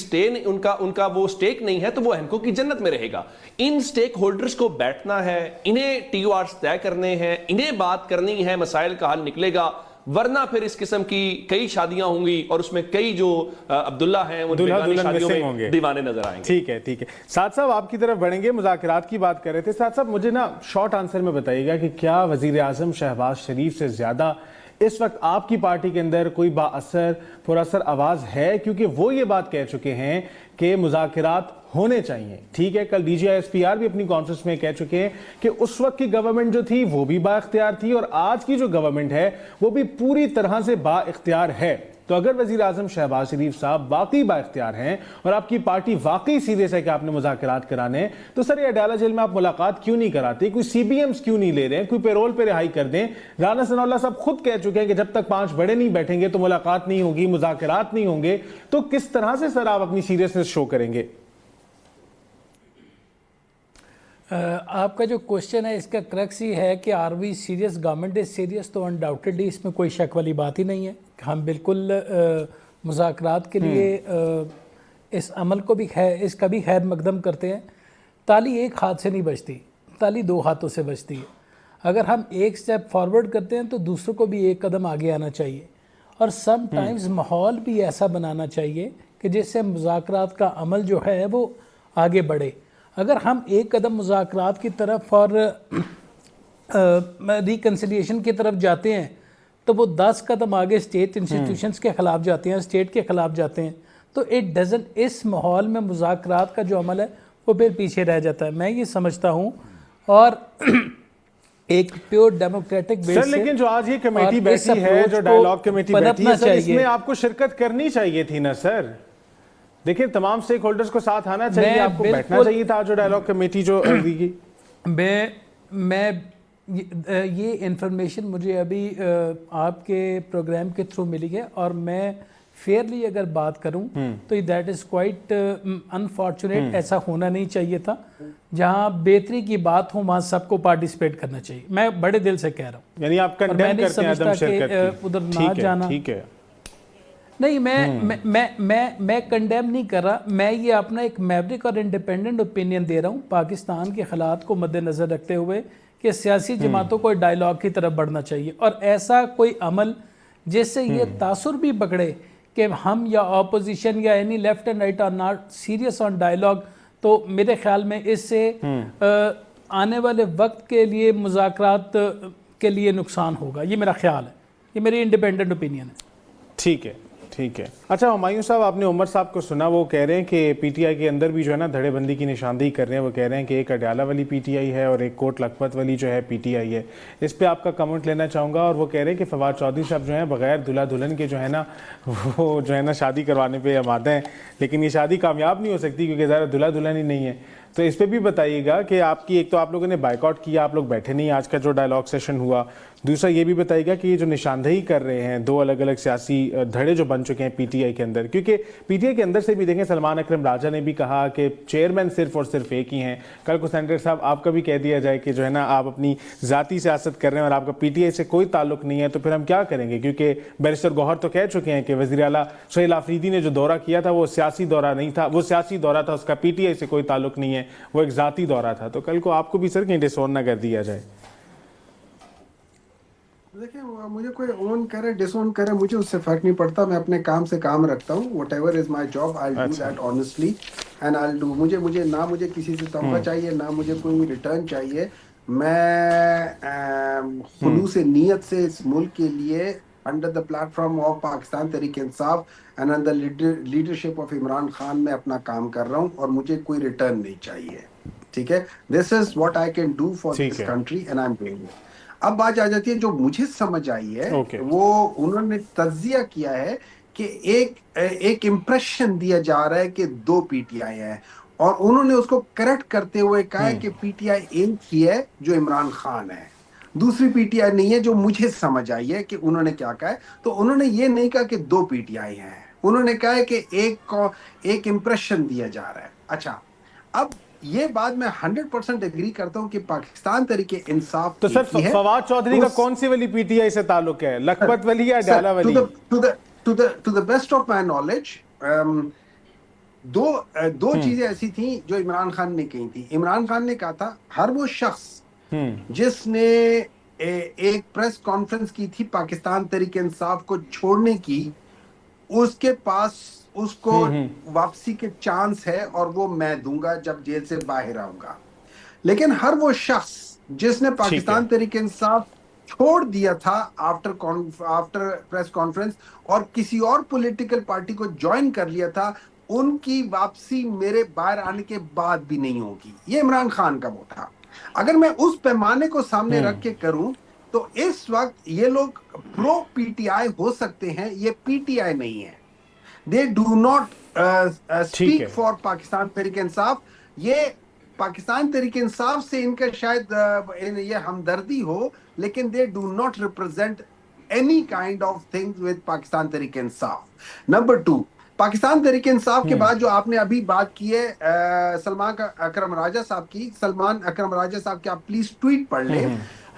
ان کا وہ سٹیک نہیں ہے تو وہ احمقوں کی جنت میں رہے گا. ان سٹیک ہولڈرز کو بیٹھنا ہے، انہیں ٹی او آرز طے کرنے ہیں، انہیں بات کرنی ہے، مسائل کا حل نکلے گا. ورنہ پھر اس قسم کی کئی شادیاں ہوں گی اور اس میں کئی جو عبداللہ ہیں وہ شادیوں میں دیوانے نظر آئیں گے. ٹھیک ہے ٹھیک ہے. سعد صاحب آپ کی طرف بڑھیں گے، مذاکرات کی بات کر رہے تھے. سعد صاحب مجھے نا شارٹ آنسر میں بتائیے گا کہ کیا وزیر اعظم شہباز شریف سے زیادہ اس وقت آپ کی پارٹی کے اندر کوئی با اثر پر اثر آواز ہے؟ کیونکہ وہ یہ بات کہہ چکے ہیں کہ مذاکرات ہونے چاہیے. ٹھیک ہے، کل D G S P R بھی اپنی کانفرنس میں کہہ چکے ہیں کہ اس وقت کی گورنمنٹ جو تھی وہ بھی با اختیار تھی اور آج کی جو گورنمنٹ ہے وہ بھی پوری طرح سے با اختیار ہے. تو اگر وزیر اعظم شہباز شریف صاحب واقعی با اختیار ہیں اور آپ کی پارٹی واقعی سیریس ہے کہ آپ نے مذاکرات کرانے، تو سر یہ اڈیالہ جیل میں آپ ملاقات کیوں نہیں کراتے؟ کوئی سی بی ایمز کیوں نہیں لے رہے ہیں؟ کوئی پیرول پہ رہائی کر دیں. رانا ثناءاللہ صاحب خود کہہ چکے ہیں کہ جب تک 5 بڑے نہیں بیٹھیں گے تو ملاقات نہیں ہوگی، مذاکرات نہیں ہوں گے. تو کس طرح سے سر آپ اپنی سیریسنس شو کریں گے؟ آپ کا جو کوشچن ہے اس کا کریکس یہ ہے کہ are we serious, government is serious, تو انڈاؤٹڈلی اس میں کوئی شک والی بات ہی نہیں ہے. ہم بالکل مذاکرات کے لیے اس عمل کو بھی اس کا بھی خیر مقدم کرتے ہیں. تالی ایک ہاتھ سے نہیں بجتی، تالی 2 ہاتھوں سے بجتی ہے. اگر ہم ایک سٹیپ فارورڈ کرتے ہیں تو دوسروں کو بھی ایک قدم آگے آنا چاہیے، اور سم ٹائمز ماحول بھی ایسا بنانا چاہیے کہ جس سے مذاکرات کا عمل جو ہے وہ آگے بڑھے. اگر ہم ایک قدم مذاکرات کی طرف اور ریکنسیلیشن کی طرف جاتے ہیں تو وہ 10 قدم آگے اسٹیٹ انسٹیٹیوشنز کے خلاف جاتے ہیں، اسٹیٹ کے خلاف جاتے ہیں. تو اس ماحول میں مذاکرات کا جو عمل ہے وہ پھر پیچھے رہ جاتا ہے. میں یہ سمجھتا ہوں، اور ایک پیور ڈیموکریٹک بیس سر لیکن جو آج یہ کمیٹی بیٹھی ہے، جو ڈائیلاگ کمیٹی بیٹھی ہے، سر اس میں آپ کو شرکت کرنی چاہیے تھی نا سر. دیکھیں تمام سٹیک ہولڈرز کو ساتھ آنا چاہیے، آپ کو بیٹھنا چاہیے تھا. جو ڈائیلاگ کمیٹی جو دی میں یہ انفارمیشن مجھے ابھی آپ کے پروگرام کے تھرو ملی ہے، اور میں فیئرلی اگر بات کروں تو دیٹ از کوائٹ انفارچونیٹ. ایسا ہونا نہیں چاہیے تھا. جہاں بہتری کی بات ہو وہاں سب کو پارٹیسپیٹ کرنا چاہیے. میں بڑے دل سے کہہ رہا ہوں، یعنی آپ کنڈیم کرتے ہیں عدم شرکت کی. ادھر نہ جانا. ٹھیک ہے، نہیں، میں کنڈیم نہیں کر رہا. میں یہ اپنا ایک میوریک اور انڈیپینڈنٹ اوپینین دے رہا ہوں پاکستان کے حالات کو مد نظر رکھتے ہوئے کہ سیاسی جماعتوں کو ڈائیلاگ کی طرف بڑھنا چاہیے، اور ایسا کوئی عمل جس سے یہ تاثر بھی پکڑے کہ ہم یا اپوزیشن یا any left and right are not serious on dialogue, تو میرے خیال میں اس سے آنے والے وقت کے لیے مذاکرات کے لیے نقصان ہوگا. یہ میرا خیال ہے، یہ میری انڈیپینڈنٹ اوپینین ہے. ٹھیک ہے ٹھیک ہے. اچھا ہمایوں صاحب، آپ نے عمر صاحب کو سنا، وہ کہہ رہے ہیں کہ پی ٹی آئی کے اندر بھی جو ہے نا دھڑے بندی کی نشاندہی کر رہے ہیں. وہ کہہ رہے ہیں کہ ایک اڈیالہ والی پی ٹی آئی ہے اور ایک کوٹ لکھپت والی جو ہے پی ٹی آئی ہے. اس پہ آپ کا کمنٹ لینا چاہوں گا. اور وہ کہہ رہے ہیں کہ فواد چودھری صاحب جو ہیں بغیر دلہا دلہن کے جو ہے نا وہ جو ہے نا شادی کروانے پہ آمادہ ہیں، لیکن یہ شادی کامیاب نہیں ہو سکتی کیونکہ ظاہر دلہا دلہن ہی نہیں ہے. تو اس پہ بھی بتائیے گا کہ آپ کی، ایک تو آپ لوگوں نے بائیکاٹ کیا، آپ لوگ بیٹھے نہیں آج کا جو ڈائیلاگ سیشن ہوا. دوسرا یہ بھی بتائیے گا کہ یہ جو نشاندہی کر رہے ہیں 2 الگ الگ سیاسی دھڑے جو بن چکے ہیں پی ٹی آئی کے اندر، کیونکہ پی ٹی آئی کے اندر سے بھی دیکھیں سلمان اکرم راجہ نے بھی کہا کہ چیئرمین صرف اور صرف ایک ہی ہیں. کل کو سینیٹر صاحب آپ کا بھی کہہ دیا جائے کہ جو ہے نا آپ اپنی ذاتی سیاست کر رہے ہیں اور آپ کا پی ٹی آئی سے کوئی تعلق نہیں ہے، تو پھر ہم کیا کریں گے؟ کیونکہ بیرسٹر گوہر تو کہہ چکے ہیں کہ وزیر اعلیٰ سہیل آفریدی نے جو دورہ کیا تھا وہ سیاسی دورہ نہیں تھا، وہ سیاسی دورہ تھا، اس کا پی ٹی آئی سے کوئی تعلق نہیں ہے، وہ ایک ذاتی دورہ تھا. تو کل کو آپ کو بھی سر کہیں ڈسون نہ کر دیا جائے. دیکھیں مجھے کوئی اون کرے ڈس اون کرے مجھے اس سے فرق نہیں پڑتا, میں اپنے کام سے کام رکھتا ہوں. Whatever is my job I do اچھا that honestly and I do. مجھے نہ مجھے کسی سے تمغہ چاہیے نہ مجھے کوئی ریٹرن چاہیے. میں خلوص نیت سے اس ملک کے لیے under the plate form of Pakistan Tehreek انصاف and under leadership of Imran Khan میں اپنا کام کر رہا ہوں اور مجھے کوئی ریٹرن نہیں چاہیے. ٹھیک ہے, this is what I can do for ٹھیک دس ہے. Country and I am doing it. اب بات آ جاتی ہے جو مجھے سمجھ آئی ہے Okay. وہ انہوں نے تجزیہ کیا ہے کہ ایک امپریشن دیا جا رہا ہے کہ 2 پی ٹی آئی ہیں, اور انہوں نے اس کو کریکٹ کرتے ہوئے کہا ہے کہ پی ٹی آئی ایک ہی ہے جو عمران خان ہے, دوسری پی ٹی آئی نہیں ہے. جو مجھے سمجھ آئی ہے کہ انہوں نے کیا کہا ہے, تو انہوں نے یہ نہیں کہا کہ 2 پی ٹی آئی ہیں, انہوں نے کہا ہے کہ ایک امپریشن دیا جا رہا ہے. اچھا, اب یہ بات میں 100% اگری کرتا ہوں کہ پاکستان تحریک انصاف تو سر ایک ہی ہے. فواد چودھری کا کون سی والی پی ٹی آئی سے تعلق ہے, لکھپت والی یا ڈالا والی؟ To the best of my knowledge دو چیزیں ایسی تھیں جو عمران خان نے کہی تھی. عمران خان نے کہا تھا ہر وہ شخص جس نے ایک پریس کانفرنس کی تھی پاکستان تحریک انصاف کو چھوڑنے کی, اس کے پاس اس کو واپسی کے چانس ہے اور وہ میں دوں گا جب جیل سے باہر آؤں گا. لیکن ہر وہ شخص جس نے پاکستان تحریک انصاف چھوڑ دیا تھا آفٹر پریس کانفرنس اور کسی اور پولیٹیکل پارٹی کو جوائن کر لیا تھا, ان کی واپسی میرے باہر آنے کے بعد بھی نہیں ہوگی. یہ عمران خان کا وہ تھا. اگر میں اس پیمانے کو سامنے رکھ کے کروں تو اس وقت یہ لوگ پرو پی ٹی آئی ہو سکتے ہیں, یہ پی ٹی آئی نہیں ہے. They do not speak for Pakistan Tehreek انصاف. یہ پاکستان تحریک انصاف سے ان کا شاید یہ ہمدردی ہو, لیکن they do not represent any kind of things with Pakistan Tehreek انصاف. نمبر 2, پاکستان تحریک انصاف کے بعد جو آپ نے ابھی بات کی ہے سلمان اکرم راجہ صاحب کی, سلمان اکرم راجہ صاحب کی آپ پلیز ٹویٹ پڑھ لیں.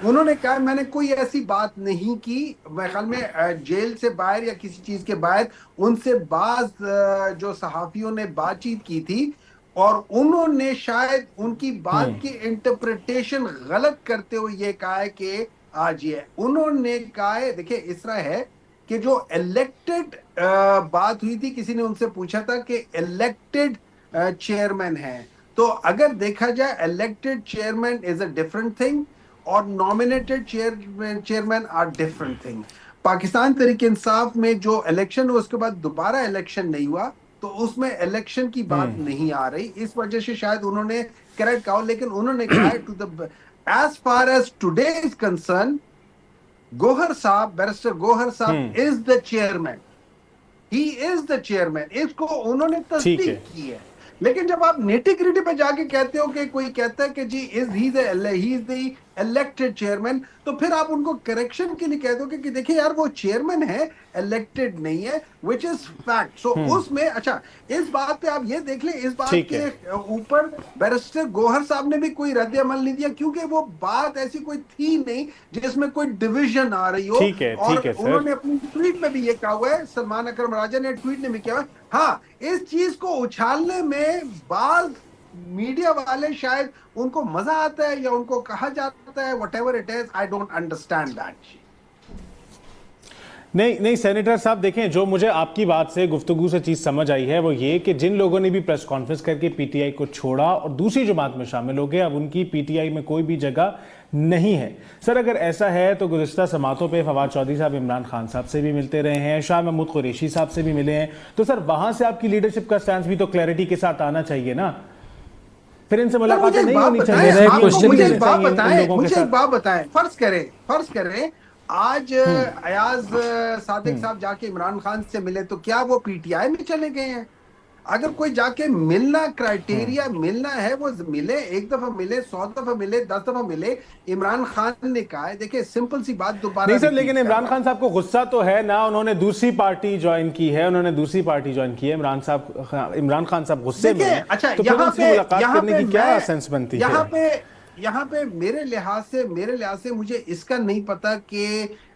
انہوں نے کہا میں نے کوئی ایسی بات نہیں کی, میرے خیال میں جیل سے باہر یا کسی چیز کے باہر ان سے بعض جو صحافیوں نے بات چیت کی تھی اور انہوں نے شاید ان کی بات کی انٹرپریٹیشن غلط کرتے ہوئے یہ کہا ہے کہ آج یہ انہوں نے کہا ہے. دیکھیں اس طرح ہے کہ جو الیکٹڈ بات ہوئی تھی, کسی نے ان سے پوچھا تھا کہ الیکٹڈ چیئرمین ہے, تو اگر دیکھا جائے elected chairman is a different thing اور nominated chairman are different thing. Pakistan Tehreek Insaf میں جو الیکشن ہوا اس کے بعد دوبارہ الیکشن نہیں ہوا, تو اس میں الیکشن کی بات نہیں آ رہی, اس وجہ سے شاید انہوں نے کریکٹ کہا. لیکن انہوں نے کہا as far as today is concern, Gohar صاحب, بیرسٹر گوہر صاحب از دا چیئرمین, ہی از دا چیئرمین. اس کو انہوں نے تصدیق کی ہے. لیکن جب آپ نیٹی گریٹی پہ جا کے کہتے ہو کہ کوئی کہتا ہے کہ جی ہی از دی الیکٹڈ چیئرمین, تو پھر آپ ان کو کریکشن کے لیے کہتے ہو کہ دیکھیں یار وہ چیئرمین ہے, الیکٹڈ نہیں ہے, which is fact. سو اس میں اچھا اس بات پہ آپ یہ دیکھ لیں, اس بات کے اوپر بیرسٹر گوہر صاحب نے بھی کوئی رد عمل نہیں دیا, کیونکہ وہ بات ایسی کوئی تھی نہیں جس میں کوئی ڈویژن آ رہی ہو. اور انہوں نے اپنی ٹویٹ میں بھی یہ کہا ہوا ہے, سلمان اکرم راجہ نے ٹویٹ نے بھی کیا ہوا ہے, ہاں اس چیز کو اچھالنے میں بعض میڈیا والے شاید ان کو مزہ آتا ہے یا ان کو کہا جاتا ہے whatever it is, I don't understand that. نہیں سینیٹر صاحب دیکھیں, جو مجھے آپ کی بات سے گفتگو سے چیز سمجھ آئی ہے وہ یہ کہ جن لوگوں نے بھی پریس کانفرنس کر کے پی ٹی آئی کو چھوڑا اور دوسری جماعت میں شامل ہو گئے, اب ان کی پی ٹی آئی میں کوئی بھی جگہ نہیں ہے. سر اگر ایسا ہے تو گزشتہ سماعتوں پہ فواد چودھری صاحب عمران خان صاحب سے بھی ملتے رہے ہیں, شاہ محمود قریشی صاحب سے بھی ملے ہیں, تو سر وہاں سے آپ کی لیڈرشپ کا سٹینس بھی تو کلیئرٹی کے ساتھ آنا چاہیے نا, پھر ان سے ملاقاتیں نہیں ہونی چاہیے. مجھے ایک بات بتائیں, فرض کریں آج ایاز صادق صاحب جا کے عمران خان سے ملے, تو کیا وہ پی ٹی آئی میں چلے گئے ہیں؟ اگر کوئی جا کے ملنا کرائٹیریا ملنا ہے, وہ ملے, 1 دفعہ ملے, 100 دفعہ ملے, 10 دفعہ ملے. عمران خان نے کہا ہے, دیکھیں سمپل سی بات دوبارہ نہیں سر, لیکن عمران خان صاحب کو غصہ تو ہے نا, انہوں نے دوسری پارٹی جوائن کی ہے, عمران خان صاحب غصے میں ہیں, تو پھر ان سے ملاقات کرنے کی کیا سینس بنتی ہے؟ یہاں پہ میرے لحاظ سے مجھے اس کا نہیں پتا کہ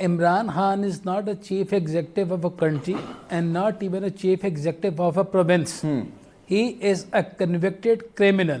Imran Khan is not a chief executive of a country and not even a chief executive of a province. He is a convicted criminal.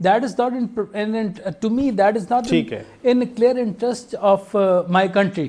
That is not to me that is not in clear interest of my country.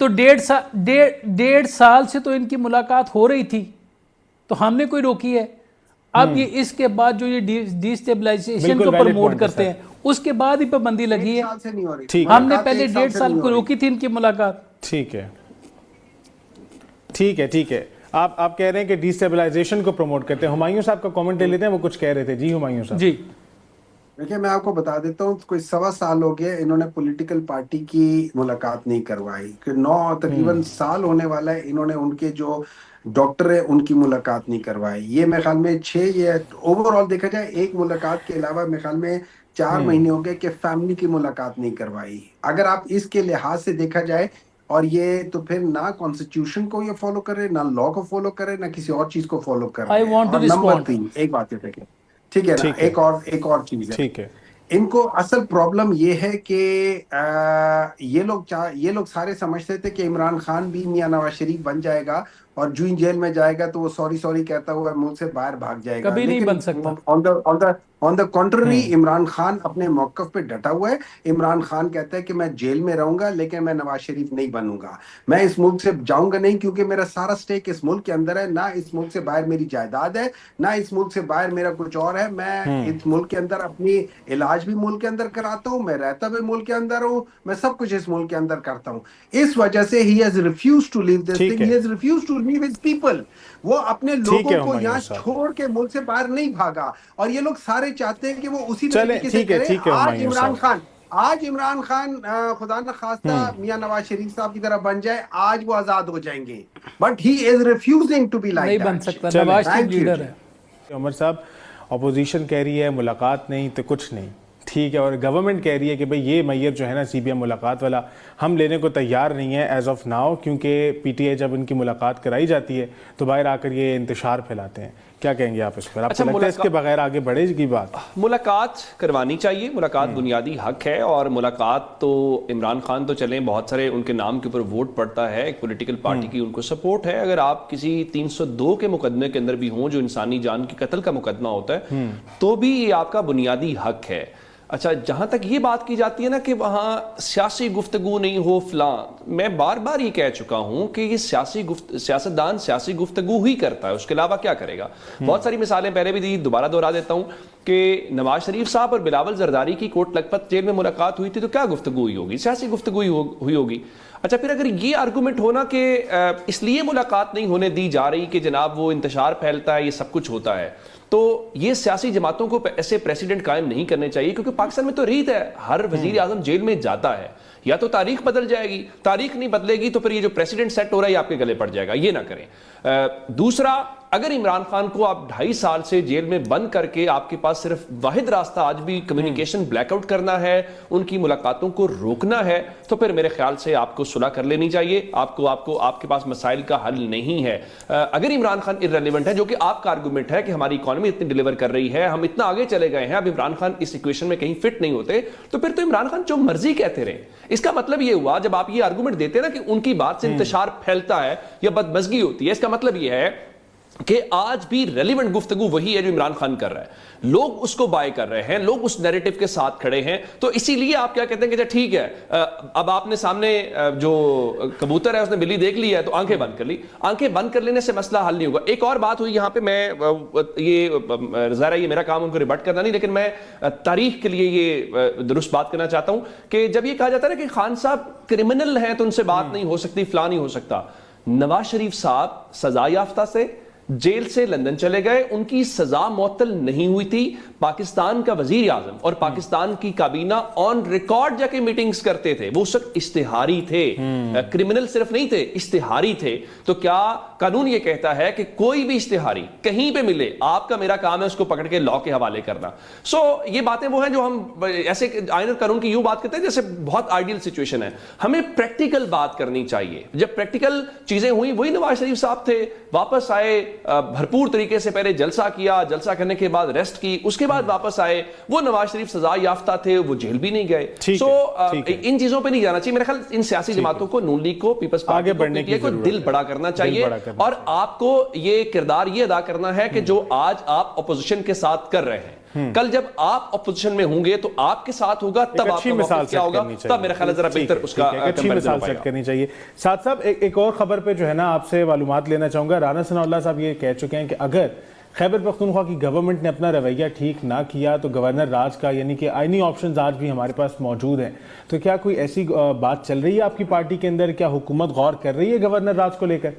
تو 1.5 سال سے تو ان کی ملاقات ہو رہی تھی، تو ہم نے کوئی روکی ہے؟ اب یہ اس کے بعد جو یہ ڈی اسٹیبلائزیشن کو پروموٹ کرتے ہیں اس کے بعد ہی پابندی لگی ہے. ہم نے پہلے 1.5 سال کو روکی تھی ان کی ملاقات. ٹھیک ہے ٹھیک ہے ٹھیک ہے. آپ کہہ رہے ہیں کہ ڈی اسٹیبلائزیشن کو پروموٹ کرتے ہیں. ہمایوں صاحب کا کامنٹ لے لیتے ہیں, وہ کچھ کہہ رہے تھے. جی ہمایوں صاحب. جی دیکھیں میں آپ کو بتا دیتا ہوں, کوئی 1.25 سال ہو گیا انہوں نے پولیٹیکل پارٹی کی ملاقات نہیں کروائی, کہ 9 تقریباً سال ہونے والا ہے انہوں نے ان کے جو ڈاکٹر ہے ان کی ملاقات نہیں کروائی. یہ میرے خیال میں 6 یا اوور آل دیکھا جائے ایک ملاقات کے علاوہ میرے خیال میں 4 مہینے ہو گئے کہ فیملی کی ملاقات نہیں کروائی. اگر آپ اس کے لحاظ سے دیکھا جائے, اور یہ تو پھر نہ کانسٹیٹیوشن کو یہ فالو کرے, نہ لا کو فالو کرے, نہ کسی اور چیز کو فالو کر رہے ہیں. اور نمبر 3 ایک بات یہ دیکھیں, ٹھیک ہے نا, ایک اور چیز ہے, ٹھیک ہے, ان کو اصل پرابلم یہ ہے کہ یہ لوگ سارے سمجھتے تھے کہ عمران خان بھی میاں نواز شریف بن جائے گا, اور جو جیل میں جائے گا تو وہ سوری کہتا ہوا ملک سے باہر بھاگ جائے گا. کبھی نہیں بن سکتا. آن دا کنٹرری عمران خان اپنے موقف پہ ڈٹا ہوا ہے. عمران خان کہتا ہے کہ میں جیل میں رہوں گا لیکن میں نواز شریف نہیں بنوں گا, میں اس ملک سے جاؤں گا نہیں, کیونکہ میرا سارا سٹیک اس ملک کے اندر ہے, نہ اس ملک سے باہر میری جائیداد ہے, نہ اس ملک سے باہر میرا کچھ اور ہے. میں اس ملک کے اندر اپنی علاج بھی ملک کے اندر کراتا ہوں, میں رہتا بھی ملک کے اندر ہوں, میں سب کچھ اس ملک کے اندر کرتا ہوں. اس وجہ سے he has refused to leave this thing, he has refused to leave his people. وہ اپنے لوگوں کو یہاں چھوڑ کے ملک سے باہر نہیں بھاگا, اور یہ لوگ سارے چاہتے ہیں کہ وہ اسی طریقے سے کرے. آج عمران خان خدا نہ خواستہ میاں نواز شریف صاحب کی طرح بن جائے, آج وہ آزاد ہو جائیں گے, but he is refusing to be like نہیں that. بن سکتا. نواز شریف لیڈر ہے. عمر صاحب, اپوزیشن کہہ رہی ہے ملاقات نہیں تو کچھ نہیں, ٹھیک ہے, اور گورنمنٹ کہہ رہی ہے کہ بھئی یہ میت جو ہے نا سی بی ایم ملاقات والا ہم لینے کو تیار نہیں ہے ایز آف ناؤ, کیونکہ پی ٹی آئی جب ان کی ملاقات کرائی جاتی ہے تو باہر آ کر یہ انتشار پھیلاتے ہیں. کیا کہیں گے آپ اس پر؟ آپ کو لگتا ہے اس کے بغیر آگے بڑھے گی بات؟ ملاقات کروانی چاہیے, ملاقات بنیادی حق ہے, اور ملاقات تو عمران خان تو چلیں بہت سارے ان کے نام کے اوپر ووٹ پڑتا ہے, ایک پولیٹیکل پارٹی کی ان کو سپورٹ ہے. اگر آپ کسی 302 کے مقدمے کے اندر بھی ہوں جو انسانی جان کی قتل کا مقدمہ ہوتا ہے, تو بھی یہ آپ کا بنیادی حق ہے. اچھا, جہاں تک یہ بات کی جاتی ہے نا کہ وہاں سیاسی گفتگو نہیں ہو فلاں, میں بار بار یہ کہہ چکا ہوں کہ یہ سیاستدان سیاسی گفتگو ہی کرتا ہے, اس کے علاوہ کیا کرے گا. بہت ساری مثالیں پہلے بھی دی, دوبارہ دہرا دیتا ہوں کہ نواز شریف صاحب اور بلاول زرداری کی کوٹ لکھپت جیل میں ملاقات ہوئی تھی تو کیا گفتگو ہوئی ہوگی؟ سیاسی گفتگو ہوئی ہوگی. اچھا, پھر اگر یہ آرگومنٹ ہونا کہ اس لیے ملاقات نہیں ہونے دی جا رہی کہ جناب وہ انتشار پھیلتا ہے, یہ سب کچھ ہوتا ہے, تو یہ سیاسی جماعتوں کو ایسے پریسیڈنٹ قائم نہیں کرنے چاہیے, کیونکہ پاکستان میں تو ریت ہے ہر وزیر اعظم جیل میں جاتا ہے, یا تو تاریخ بدل جائے گی, تاریخ نہیں بدلے گی تو پھر یہ جو پریسیڈنٹ سیٹ ہو رہا ہے یہ آپ کے گلے پڑ جائے گا, یہ نہ کریں. دوسرا, اگر عمران خان کو آپ 2.5 سال سے جیل میں بند کر کے آپ کے پاس صرف واحد راستہ آج بھی کمیونیکیشن بلیک آؤٹ کرنا ہے, ان کی ملاقاتوں کو روکنا ہے, تو پھر میرے خیال سے آپ کو صلح کر لینی چاہیے. آپ کے پاس مسائل کا حل نہیں ہے. اگر عمران خان ارریلیونٹ ہے, جو کہ آپ کا آرگومنٹ ہے کہ ہماری اکانومی اتنی ڈیلیور کر رہی ہے, ہم اتنا آگے چلے گئے ہیں, اب عمران خان اس ایکویشن میں کہیں فٹ نہیں ہوتے, تو پھر تو عمران خان جو مرضی کہتے رہے. اس کا مطلب یہ ہوا, جب آپ یہ آرگومنٹ دیتے ہیں نا کہ ان کی بات سے انتشار پھیلتا ہے یا بدمزگی ہوتی ہے, اس کا مطلب یہ ہے کہ آج بھی ریلیونٹ گفتگو وہی ہے جو عمران خان کر رہا ہے, لوگ اس کو بائی کر رہے ہیں, لوگ اس نیریٹو کے ساتھ کھڑے ہیں. تو اسی لیے آپ کیا کہتے ہیں کہ ٹھیک ہے, اب آپ نے سامنے جو کبوتر ہے اس نے بلی دیکھ لی ہے تو آنکھیں بند کر لی. آنکھیں بند کر لینے سے مسئلہ حل نہیں ہوگا. ایک اور بات ہوئی یہاں پہ, میں یہ ظاہر ہے یہ میرا کام ان کو ریبٹ کرنا نہیں, لیکن میں تاریخ کے لیے یہ درست بات کرنا چاہتا ہوں کہ جب یہ کہا جاتا ہے نا کہ خان صاحب کرمنل ہیں تو ان سے بات نہیں ہو سکتی, فلاں نہیں ہو سکتا. نواز شریف صاحب سزا یافتہ سے جیل سے لندن چلے گئے, ان کی سزا معطل نہیں ہوئی تھی. پاکستان کا وزیر اعظم اور پاکستان کی کابینہ آن ریکارڈ جا کے میٹنگز کرتے تھے, وہ اس وقت اشتہاری تھے, کرمنل صرف نہیں تھے, اشتہاری تھے. تو کیا قانون یہ کہتا ہے کہ کوئی بھی اشتہاری کہیں پہ ملے, آپ کا میرا کام ہے اس کو پکڑ کے لا کے حوالے کرنا. سو یہ باتیں وہ ہیں جو ہم ایسے آئین اور قانون کی یوں بات کرتے ہیں جیسے بہت آئیڈیل سچویشن ہے. ہمیں پریکٹیکل بات کرنی چاہیے. جب پریکٹیکل چیزیں ہوئی, وہی نواز شریف صاحب تھے, واپس آئے, بھرپور طریقے سے پہلے جلسہ کیا, جلسہ کرنے کے بعد ریسٹ کی, اس کے بعد واپس آئے. وہ نواز شریف سزا یافتہ تھے, وہ جیل بھی نہیں گئے. سو ان چیزوں پہ نہیں جانا چاہیے. میرا خیال ان سیاسی جماعتوں کو, نون لیگ کو, پیپلز پارٹی کو, پی ٹی آئی کو دل بڑا کرنا چاہیے, اور آپ کو یہ کردار یہ ادا کرنا ہے کہ جو آج آپ اپوزیشن کے ساتھ کر رہے ہیں, کل جب آپ اپوزیشن میں ہوں گے تو آپ کے ساتھ ہوگا، تب آپ کا موقف کیا ہوگا، تب میرا خیال ہے ذرا بہتر اس کا اچھی مثال سیٹ کرنی چاہیے. ساتھ صاحب ایک اور خبر پہ جو ہے نا آپ سے معلومات لینا چاہوں گا. رانا ثناء اللہ صاحب یہ کہہ چکے ہیں کہ اگر خیبر پختونخوا کی گورنمنٹ نے اپنا رویہ ٹھیک نہ کیا تو گورنر راج کا یعنی کہ آئینی آپشنز آج بھی ہمارے پاس موجود ہیں. تو کیا کوئی ایسی بات چل رہی ہے آپ کی پارٹی کے اندر؟ کیا حکومت غور کر رہی ہے گورنر راج کو لے کر؟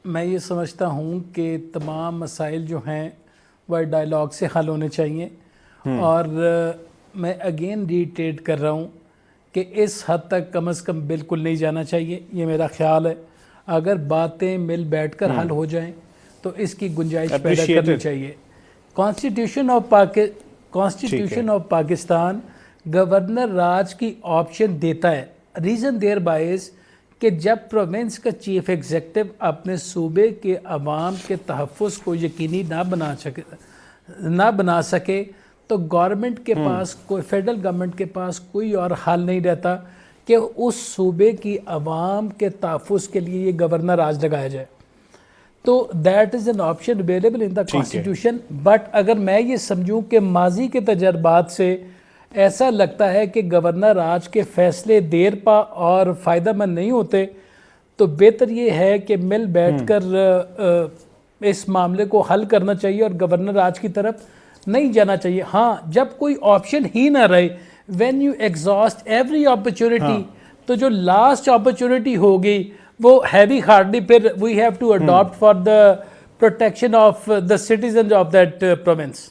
میں یہ سمجھتا ہوں کہ تمام مسائل جو ہیں وہ ڈائلاگ سے حل ہونے چاہیے، اور میں اگین ریٹریٹ کر رہا ہوں کہ اس حد تک کم از کم بالکل نہیں جانا چاہیے. یہ میرا خیال ہے. اگر باتیں مل بیٹھ کر حل ہو جائیں تو اس کی گنجائش پیدا کرنی چاہیے. کانسٹیٹیوشن آف پاکستان گورنر راج کی آپشن دیتا ہے. ریزن دیر باعث کہ جب پروونس کا چیف ایگزیکٹو اپنے صوبے کے عوام کے تحفظ کو یقینی نہ بنا سکے تو گورنمنٹ کے پاس فیڈرل گورنمنٹ کے پاس کوئی اور حل نہیں رہتا کہ اس صوبے کی عوام کے تحفظ کے لیے یہ گورنر راج لگایا جائے. تو that is an option available in the constitution. But اگر میں یہ سمجھوں کہ ماضی کے تجربات سے ایسا لگتا ہے کہ گورنر راج کے فیصلے دیر پا اور فائدہ مند نہیں ہوتے، تو بہتر یہ ہے کہ مل بیٹھ کر اس معاملے کو حل کرنا چاہیے اور گورنر راج کی طرف نہیں جانا چاہیے. ہاں جب کوئی آپشن ہی نہ رہے، when you exhaust every opportunity تو جو لاسٹ اپرچونٹی ہوگی وہ ہیوی ہارڈلی پھر we have to adopt for the protection of the citizens of that province.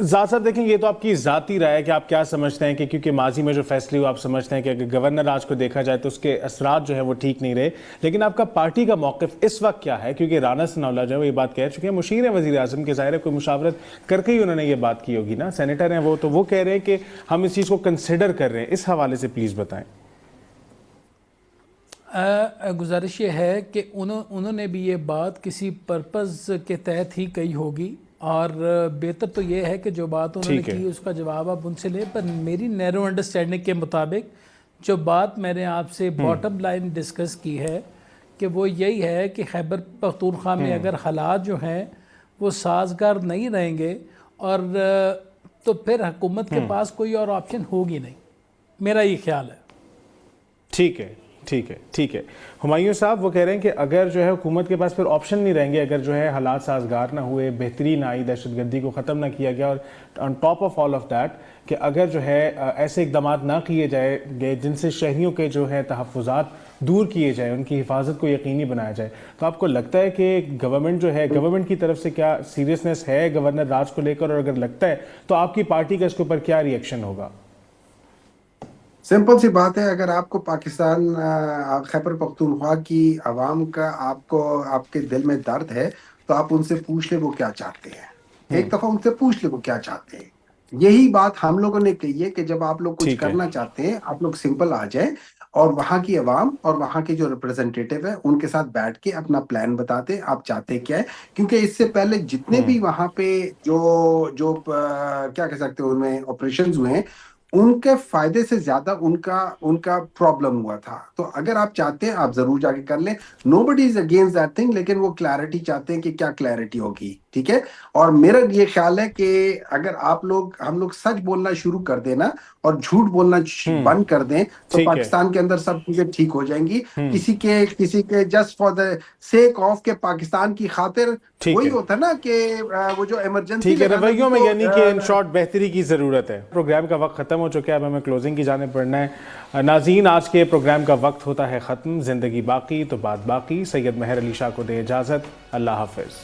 ذات صاحب دیکھیں یہ تو آپ کی ذاتی رائے ہے کہ آپ کیا سمجھتے ہیں کہ کیونکہ ماضی میں جو فیصلے ہوئے آپ سمجھتے ہیں کہ اگر گورنر راج کو دیکھا جائے تو اس کے اثرات جو ہے وہ ٹھیک نہیں رہے، لیکن آپ کا پارٹی کا موقف اس وقت کیا ہے؟ کیونکہ رانا ثناء اللہ جو ہے وہ یہ بات کہہ چکے ہیں، مشیر ہیں وزیر اعظم کے، ظاہر ہے کوئی مشاورت کر کے ہی انہوں نے یہ بات کی ہوگی نا، سینیٹر ہیں وہ، تو وہ کہہ رہے ہیں کہ ہم اس چیز کو کنسیڈر کر رہے ہیں. اس حوالے سے پلیز بتائیں. گزارش یہ ہے کہ انہوں نے بھی یہ بات کسی پرپز کے تحت ہی کہی ہوگی، اور بہتر تو یہ ہے کہ جو بات انہوں نے کی اس کا جواب آپ ان سے لیں. پر میری نیرو انڈرسٹینڈنگ کے مطابق جو بات میں نے آپ سے باٹم لائن ڈسکس کی ہے کہ وہ یہی ہے کہ خیبر پختونخوا میں اگر حالات جو ہیں وہ سازگار نہیں رہیں گے اور تو پھر حکومت کے پاس کوئی اور آپشن ہوگی نہیں. میرا یہ خیال ہے. ٹھیک ہے. ہمایوں صاحب وہ کہہ رہے ہیں کہ اگر جو ہے حکومت کے پاس پھر آپشن نہیں رہیں گے، اگر جو ہے حالات سازگار نہ ہوئے، بہتری نہ آئی، دہشت گردی کو ختم نہ کیا گیا، اور on top of all of that کہ اگر جو ہے ایسے اقدامات نہ کیے جائے گئے جن سے شہریوں کے جو ہے تحفظات دور کیے جائے، ان کی حفاظت کو یقینی بنایا جائے، تو آپ کو لگتا ہے کہ گورنمنٹ جو ہے، گورنمنٹ کی طرف سے کیا سیریسنس ہے گورنر راج کو لے کر؟ اور اگر لگتا ہے تو آپ کی پارٹی کا اس کے اوپر کیا ری ایکشن ہوگا؟ سمپل سی بات ہے، اگر آپ کو پاکستان خیبر پختونخوا کی عوام کا آپ کے دل میں درد ہے تو آپ ان سے پوچھ لیں وہ کیا چاہتے ہیں. ایک دفعہ ان سے پوچھ لیں وہ کیا چاہتے ہیں. یہی بات ہم لوگوں نے کہی ہے کہ جب آپ لوگ کچھ کرنا چاہتے ہیں آپ لوگ سمپل آ جائیں اور وہاں کی عوام اور وہاں کے جو ریپرزنٹیٹیو ہے ان کے ساتھ بیٹھ کے اپنا پلان بتاتے آپ چاہتے کیا ہے. کیونکہ اس سے پہلے جتنے بھی وہاں پہ جو کیا کہہ سکتے ہیں ان میں آپریشنز ہوئے ہیں، ان کے فائدے سے زیادہ ان کا پرابلم ہوا تھا. تو اگر آپ چاہتے ہیں آپ ضرور جا کے کر لیں. نو بڈی از اگینسٹ دیٹ تھنگ، لیکن وہ کلیئرٹی چاہتے ہیں کہ کیا کلیئرٹی ہوگی. ٹھیک ہے. اور میرا یہ خیال ہے کہ اگر ہم لوگ سچ بولنا شروع کر دیں نا اور جھوٹ بولنا بند کر دیں تو پاکستان کے اندر سب چیزیں ٹھیک ہو جائیں گی. کسی کے just for the sake of کے پاکستان کی خاطر وہی ہوتا ہے نا کہ وہ جو ایمرجنسی رویوں میں یعنی کہ ان شارٹ بہتری کی ضرورت ہے. پروگرام کا وقت ختم ہو چکا ہے، اب ہمیں کلوزنگ کی جانب بڑھنا ہے. ناظرین آج کے پروگرام کا وقت ہوتا ہے ختم. زندگی باقی تو بات باقی. سید مہر علی شاہ کو دے اجازت. اللہ حافظ.